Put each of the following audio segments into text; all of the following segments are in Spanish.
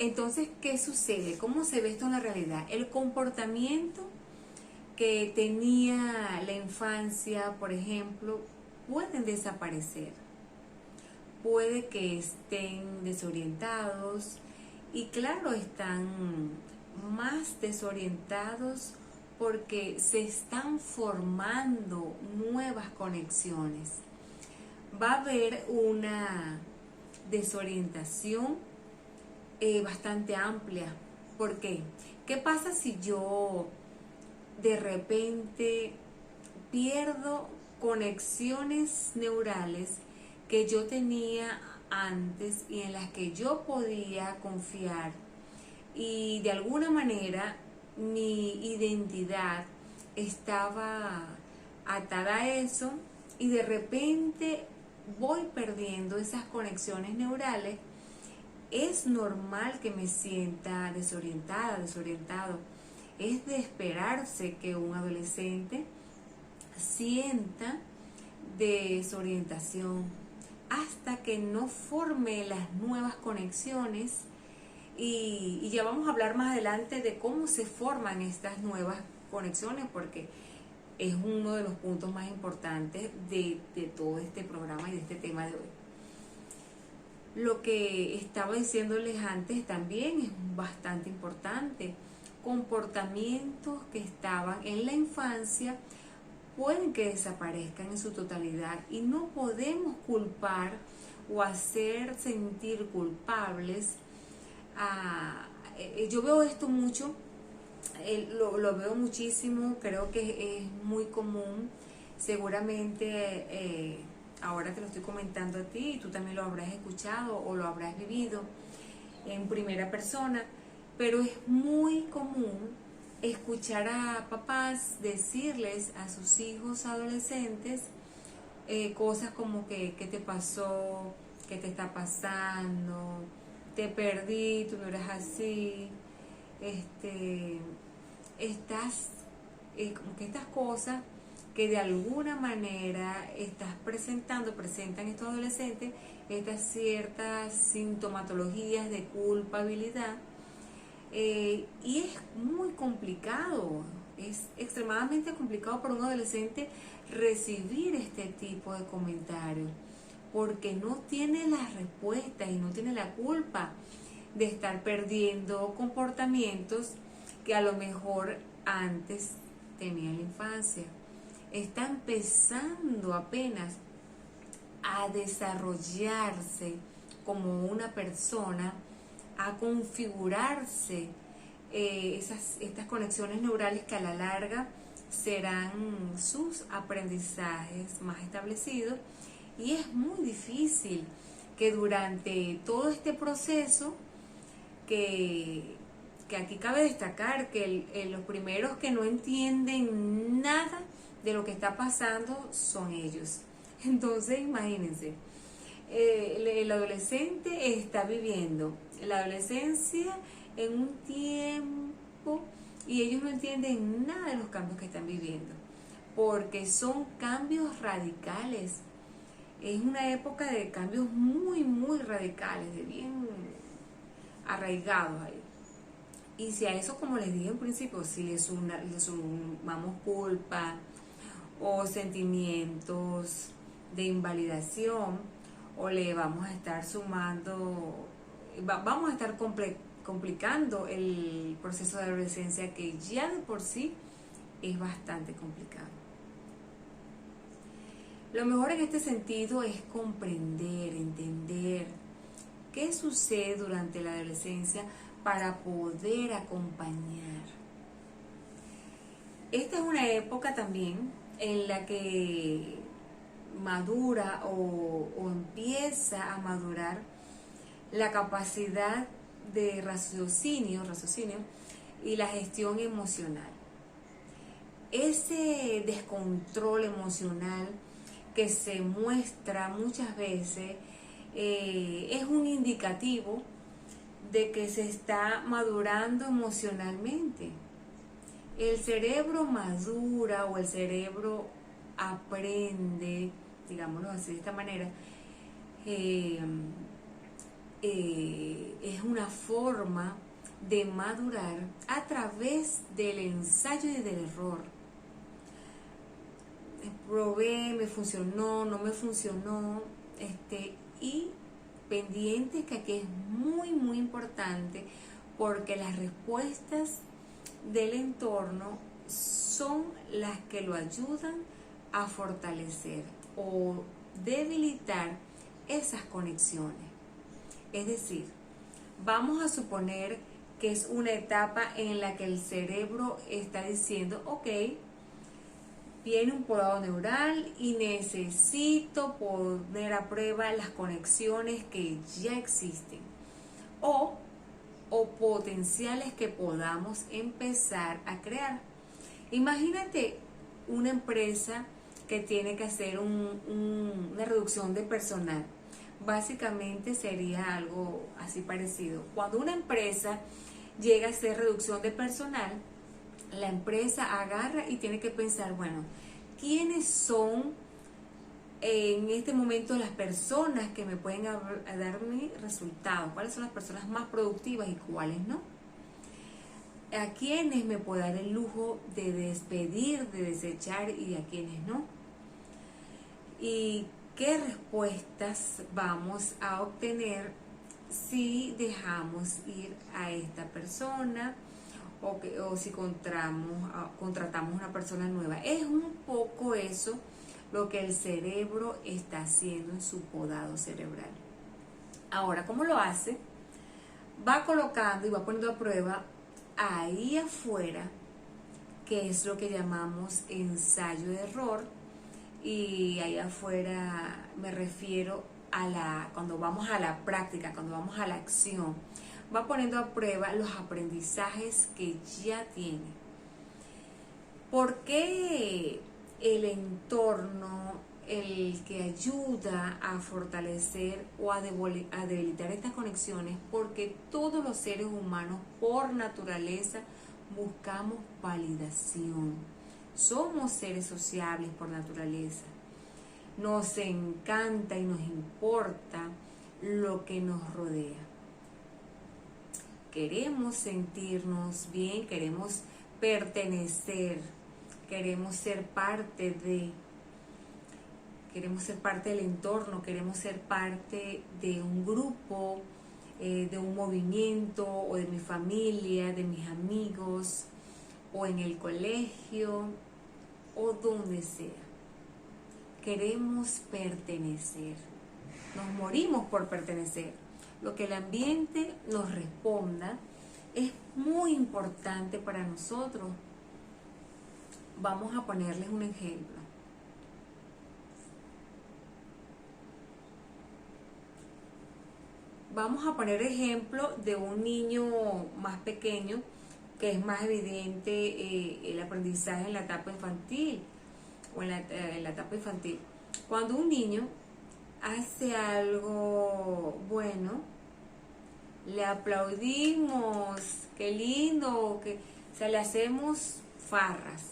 Entonces, ¿qué sucede? ¿Cómo se ve esto en la realidad? El comportamiento que tenía la infancia, por ejemplo, pueden desaparecer. Puede que estén desorientados y claro, están más desorientados porque se están formando nuevas conexiones. Va a haber una desorientación bastante amplia. ¿Por qué? ¿Qué pasa si yo de repente pierdo conexiones neurales que yo tenía antes y en las que yo podía confiar y de alguna manera mi identidad estaba atada a eso y de repente voy perdiendo esas conexiones neurales? Es normal que me sienta desorientada, desorientado. Es de esperarse que un adolescente sienta desorientación hasta que no forme las nuevas conexiones y ya vamos a hablar más adelante de cómo se forman estas nuevas conexiones porque es uno de los puntos más importantes de todo este programa y de este tema de hoy. Lo que estaba diciéndoles antes también es bastante importante. Comportamientos que estaban en la infancia pueden que desaparezcan en su totalidad y no podemos culpar o hacer sentir culpables yo veo esto mucho, lo veo muchísimo, creo que es muy común, seguramente ahora te lo estoy comentando a ti y tú también lo habrás escuchado o lo habrás vivido en primera persona, pero es muy común escuchar a papás decirles a sus hijos adolescentes cosas como que ¿qué te pasó? ¿Qué te está pasando? Te perdí, tú no eras así. Este, estás, como que estas cosas que de alguna manera estás presentan estos adolescentes estas ciertas sintomatologías de culpabilidad y es muy complicado, es extremadamente complicado para un adolescente recibir este tipo de comentarios porque no tiene las respuestas y no tiene la culpa de estar perdiendo comportamientos que a lo mejor antes tenía en la infancia. Está empezando apenas a desarrollarse como una persona, a configurarse estas conexiones neurales que a la larga serán sus aprendizajes más establecidos y es muy difícil que durante todo este proceso que aquí cabe destacar que los primeros que no entienden nada de lo que está pasando son ellos. Entonces imagínense, el adolescente está viviendo la adolescencia en un tiempo y ellos no entienden nada de los cambios que están viviendo, porque son cambios radicales. Es una época de cambios muy, muy radicales, de bien arraigados ahí. Y si a eso, como les dije en principio, si le sumamos culpa o sentimientos de invalidación, o le vamos a estar sumando, vamos a estar complicando el proceso de adolescencia que ya de por sí es bastante complicado. Lo mejor en este sentido es comprender, entender qué sucede durante la adolescencia para poder acompañar. Esta es una época también en la que madura o empieza a madurar la capacidad de raciocinio y la gestión emocional. Ese descontrol emocional que se muestra muchas veces es un indicativo de que se está madurando emocionalmente. El cerebro madura o el cerebro aprende, digámoslo así de esta manera, es una una forma de madurar a través del ensayo y del error. Probé, me funcionó, no me funcionó, y pendiente que aquí es muy muy importante, porque las respuestas del entorno son las que lo ayudan a fortalecer o debilitar esas conexiones. Es decir, vamos a suponer que es una etapa en la que el cerebro está diciendo, ok, viene un poblado neural y necesito poner a prueba las conexiones que ya existen o potenciales que podamos empezar a crear. Imagínate una empresa que tiene que hacer una reducción de personal. Básicamente sería algo así parecido. Cuando una empresa llega a hacer reducción de personal, la empresa agarra y tiene que pensar, bueno, ¿quiénes son en este momento las personas que me pueden darme resultados? ¿Cuáles son las personas más productivas y cuáles no? ¿A quiénes me puedo dar el lujo de despedir, de desechar y a quiénes no? ¿Y qué respuestas vamos a obtener si dejamos ir a esta persona o si contratamos una persona nueva? Es un poco eso lo que el cerebro está haciendo en su podado cerebral. Ahora, ¿cómo lo hace? Va colocando y va poniendo a prueba ahí afuera, que es lo que llamamos ensayo de error. Y ahí afuera me refiero a cuando vamos a la práctica, cuando vamos a la acción. Va poniendo a prueba los aprendizajes que ya tiene. ¿Por qué el entorno, el que ayuda a fortalecer o a debilitar estas conexiones? Porque todos los seres humanos, por naturaleza, buscamos validación. Somos seres sociables por naturaleza. Nos encanta y nos importa lo que nos rodea. Queremos sentirnos bien, queremos pertenecer, queremos ser parte del entorno, queremos ser parte de un grupo, de un movimiento, o de mi familia, de mis amigos, o en el colegio, o donde sea. Queremos pertenecer. Nos morimos por pertenecer. Lo que el ambiente nos responda es muy importante para nosotros. Vamos a ponerles un ejemplo. Vamos a poner ejemplo de un niño más pequeño, que es más evidente el aprendizaje en la etapa infantil o en la etapa infantil. Cuando un niño hace algo bueno, le aplaudimos, qué lindo, le hacemos farras,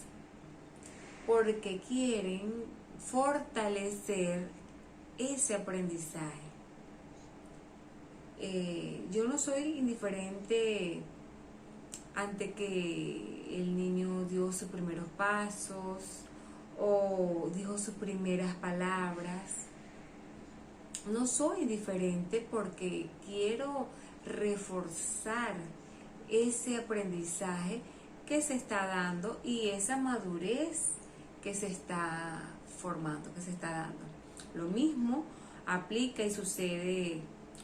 porque quieren fortalecer ese aprendizaje. Yo no soy indiferente ante que el niño dio sus primeros pasos o dijo sus primeras palabras. No soy indiferente porque quiero reforzar ese aprendizaje que se está dando y esa madurez que se está formando, que se está dando. Lo mismo aplica y sucede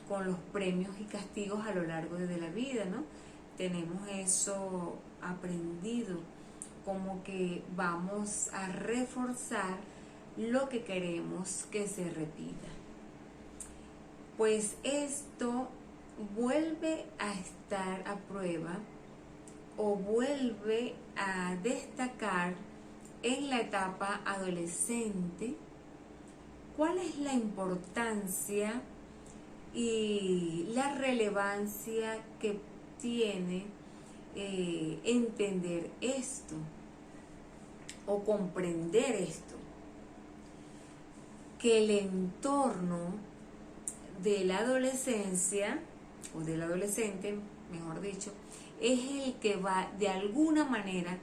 con los premios y castigos a lo largo de la vida, ¿no? Tenemos eso aprendido, como que vamos a reforzar lo que queremos que se repita. Pues esto vuelve a estar a prueba o vuelve a destacar en la etapa adolescente. ¿Cuál es la importancia y la relevancia que tiene entender esto o comprender esto? Que el entorno de la adolescencia o del adolescente, mejor dicho, es el que va de alguna manera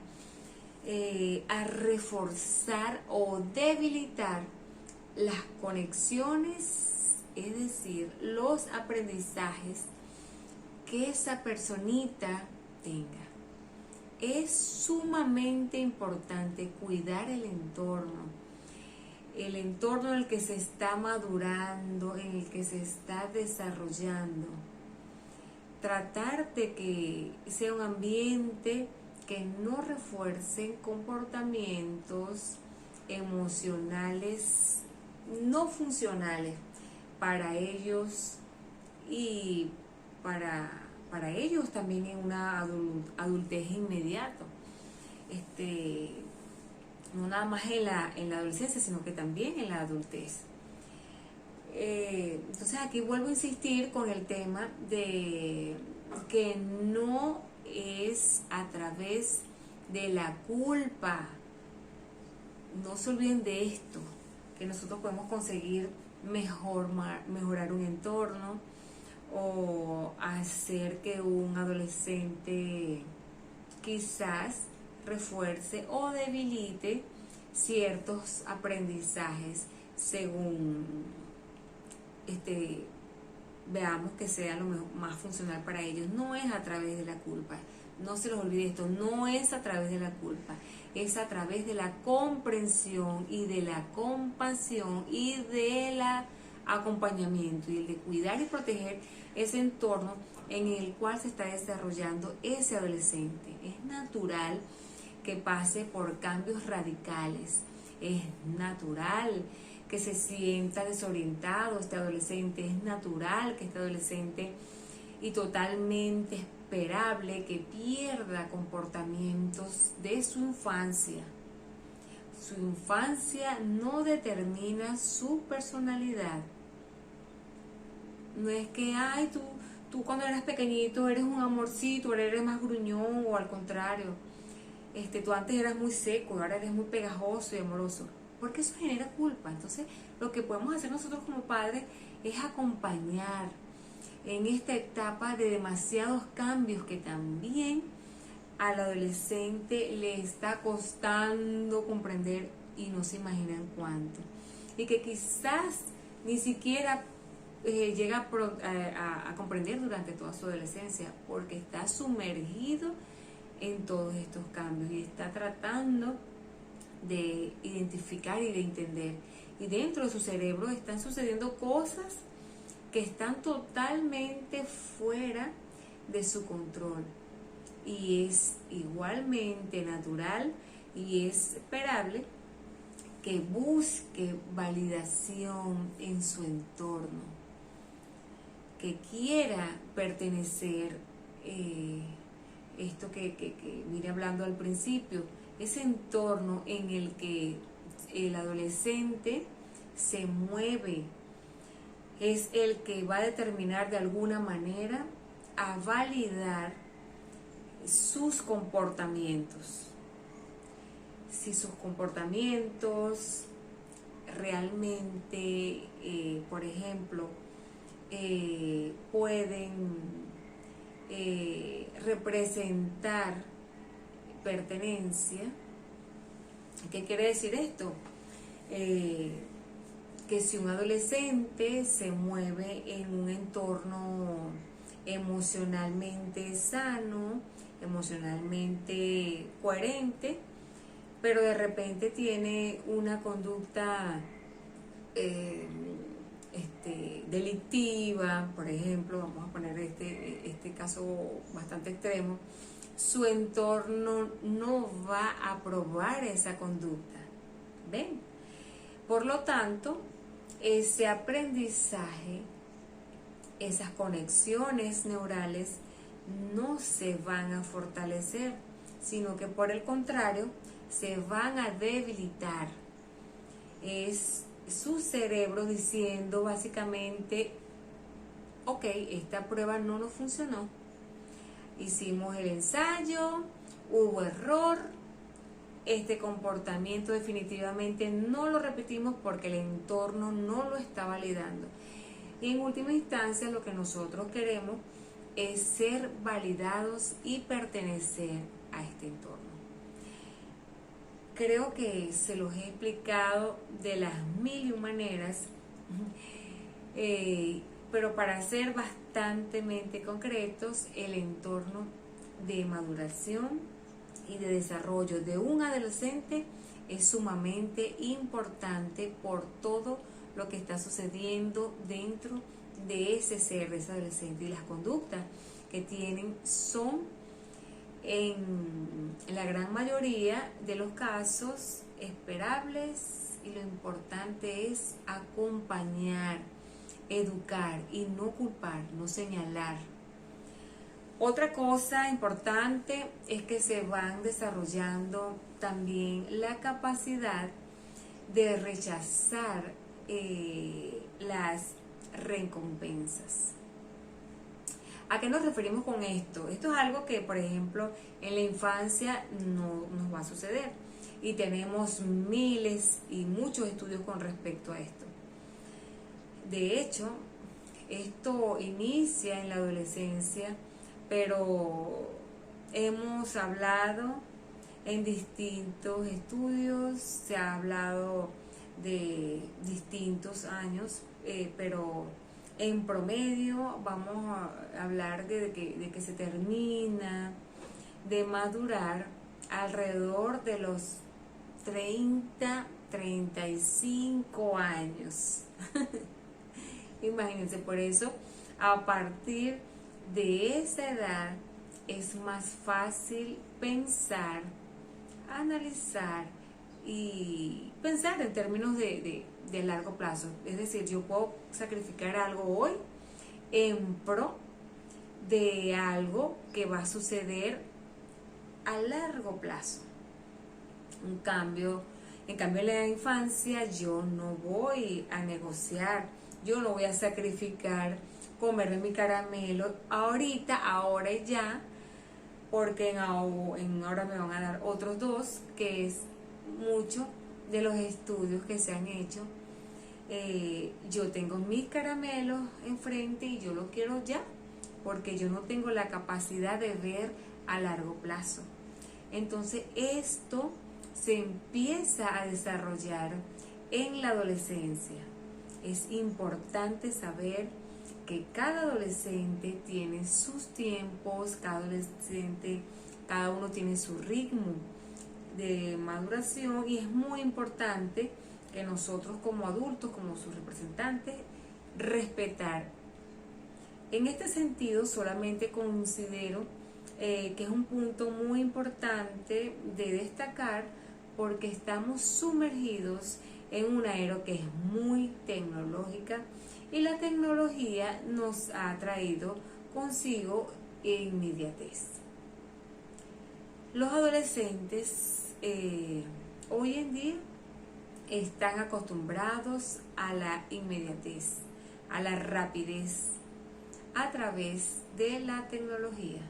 a reforzar o debilitar las conexiones, es decir, los aprendizajes que esa personita tenga. Es sumamente importante cuidar el entorno en el que se está madurando, en el que se está desarrollando. Tratar de que sea un ambiente que no refuercen comportamientos emocionales no funcionales para ellos y para ellos también en una adultez inmediata. No nada más en la adolescencia, sino que también en la adultez. Entonces aquí vuelvo a insistir con el tema de que no es a través de la culpa. No se olviden de esto, que nosotros podemos conseguir mejorar un entorno o hacer que un adolescente quizás refuerce o debilite ciertos aprendizajes según veamos que sea lo más funcional para ellos. No es a través de la culpa, no se les olvide esto, no es a través de la culpa, es a través de la comprensión y de la compasión y del acompañamiento y el de cuidar y proteger ese entorno en el cual se está desarrollando ese adolescente. Es natural que pase por cambios radicales, es natural que se sienta desorientado este adolescente, es natural que este adolescente, y totalmente esperable, que pierda comportamientos de su infancia. Su infancia no determina su personalidad. No es que, ay, tú cuando eras pequeñito eres un amorcito, ahora eres más gruñón, o al contrario, tú antes eras muy seco, ahora eres muy pegajoso y amoroso, porque eso genera culpa. Entonces, lo que podemos hacer nosotros como padres es acompañar en esta etapa de demasiados cambios que también al adolescente le está costando comprender y no se imaginan cuánto. Y que quizás ni siquiera llega a comprender durante toda su adolescencia, porque está sumergido en todos estos cambios y está tratando de identificar y de entender. Y dentro de su cerebro están sucediendo cosas que están totalmente fuera de su control. Y es igualmente natural y es esperable que busque validación en su entorno, que quiera pertenecer, esto que vine hablando al principio, ese entorno en el que el adolescente se mueve, es el que va a determinar de alguna manera a validar sus comportamientos. Si sus comportamientos realmente, por ejemplo, pueden representar pertenencia. ¿Qué quiere decir esto? Que si un adolescente se mueve en un entorno emocionalmente sano, emocionalmente coherente, pero de repente tiene una conducta delictiva, por ejemplo, vamos a poner este caso bastante extremo, su entorno no va a aprobar esa conducta. ¿Ven? Por lo tanto, ese aprendizaje, esas conexiones neurales no se van a fortalecer, sino que por el contrario se van a debilitar. Es su cerebro diciendo básicamente, ok, esta prueba no nos funcionó, hicimos el ensayo, hubo error, este comportamiento definitivamente no lo repetimos porque el entorno no lo está validando. Y en última instancia lo que nosotros queremos es ser validados y pertenecer a este entorno. Creo que se los he explicado de las mil y un maneras, pero para ser bastante concretos, el entorno de maduración y de desarrollo de un adolescente es sumamente importante por todo lo que está sucediendo dentro de ese ser, de ese adolescente, y las conductas que tienen son en la gran mayoría de los casos esperables, y lo importante es acompañar, educar y no culpar, no señalar. Otra cosa importante es que se van desarrollando también la capacidad de rechazar las recompensas. ¿A qué nos referimos con esto? Esto es algo que, por ejemplo, en la infancia no nos va a suceder, y tenemos miles y muchos estudios con respecto a esto. De hecho, esto inicia en la adolescencia, pero hemos hablado en distintos estudios, se ha hablado de distintos años, pero en promedio vamos a hablar de que se termina de madurar alrededor de los 35 años. Imagínense, por eso a partir de esa edad es más fácil pensar, analizar y pensar en términos de largo plazo. Es decir, yo puedo sacrificar algo hoy en pro de algo que va a suceder a largo plazo. En cambio en la infancia yo no voy a negociar, yo no voy a sacrificar comerme mi caramelo ahorita, ahora y ya, porque ahora me van a dar otros dos, que es mucho de los estudios que se han hecho. Yo tengo mis caramelos enfrente y yo lo quiero ya, porque yo no tengo la capacidad de ver a largo plazo. Entonces esto se empieza a desarrollar en la adolescencia. Es importante saber que cada adolescente tiene sus tiempos, cada uno tiene su ritmo de maduración, y es muy importante que nosotros como adultos, como sus representantes, respetar. En este sentido, solamente considero que es un punto muy importante de destacar, porque estamos sumergidos en una era que es muy tecnológica, y la tecnología nos ha traído consigo inmediatez. Los adolescentes hoy en día están acostumbrados a la inmediatez, a la rapidez a través de la tecnología.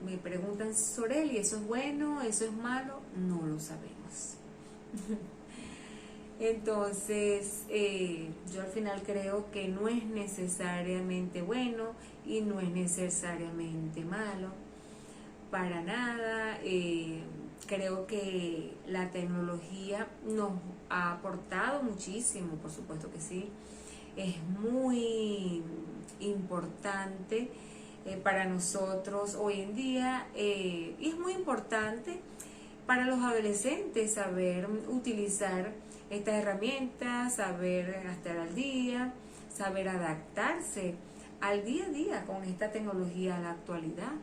Me preguntan, Soreli, ¿eso es bueno? ¿Eso es malo? No lo sabemos. Entonces, yo al final creo que no es necesariamente bueno y no es necesariamente malo, para nada. Creo que la tecnología nos ha aportado muchísimo, por supuesto que sí. Es muy importante para nosotros hoy en día, y es muy importante para los adolescentes saber utilizar estas herramientas, saber estar al día, saber adaptarse al día a día con esta tecnología, a la actualidad,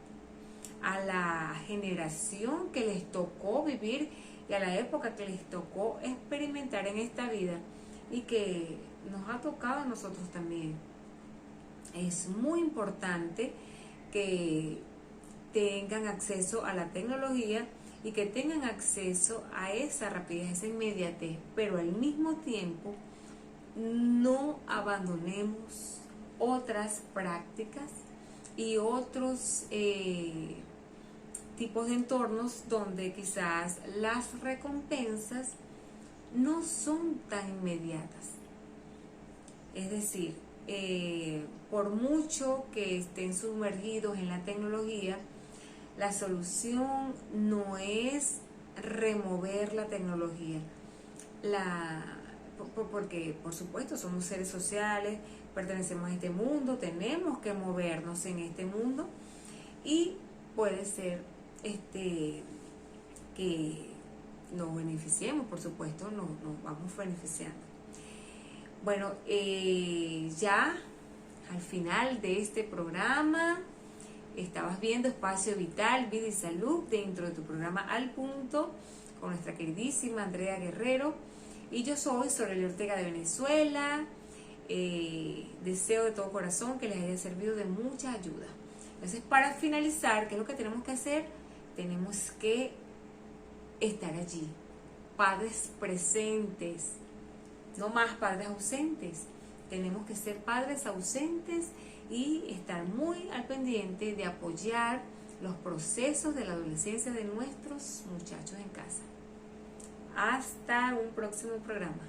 a la generación que les tocó vivir y a la época que les tocó experimentar en esta vida, y que nos ha tocado a nosotros también. Es muy importante que tengan acceso a la tecnología y que tengan acceso a esa rapidez, esa inmediatez, pero al mismo tiempo no abandonemos otras prácticas y otros tipos de entornos donde quizás las recompensas no son tan inmediatas. Es decir, por mucho que estén sumergidos en la tecnología, la solución no es remover la tecnología. Porque, por supuesto, somos seres sociales, pertenecemos a este mundo, tenemos que movernos en este mundo y puede ser que nos beneficiemos, por supuesto, nos vamos beneficiando. Bueno, ya al final de este programa estabas viendo Espacio Vital, Vida y Salud dentro de tu programa Al Punto con nuestra queridísima Andrea Guerrero, y yo soy Sorely Ortega de Venezuela. Deseo de todo corazón que les haya servido de mucha ayuda. Entonces, para finalizar, ¿qué es lo que tenemos que hacer? Tenemos que estar allí, padres presentes, no más padres ausentes. Tenemos que ser padres ausentes y estar muy al pendiente de apoyar los procesos de la adolescencia de nuestros muchachos en casa. Hasta un próximo programa.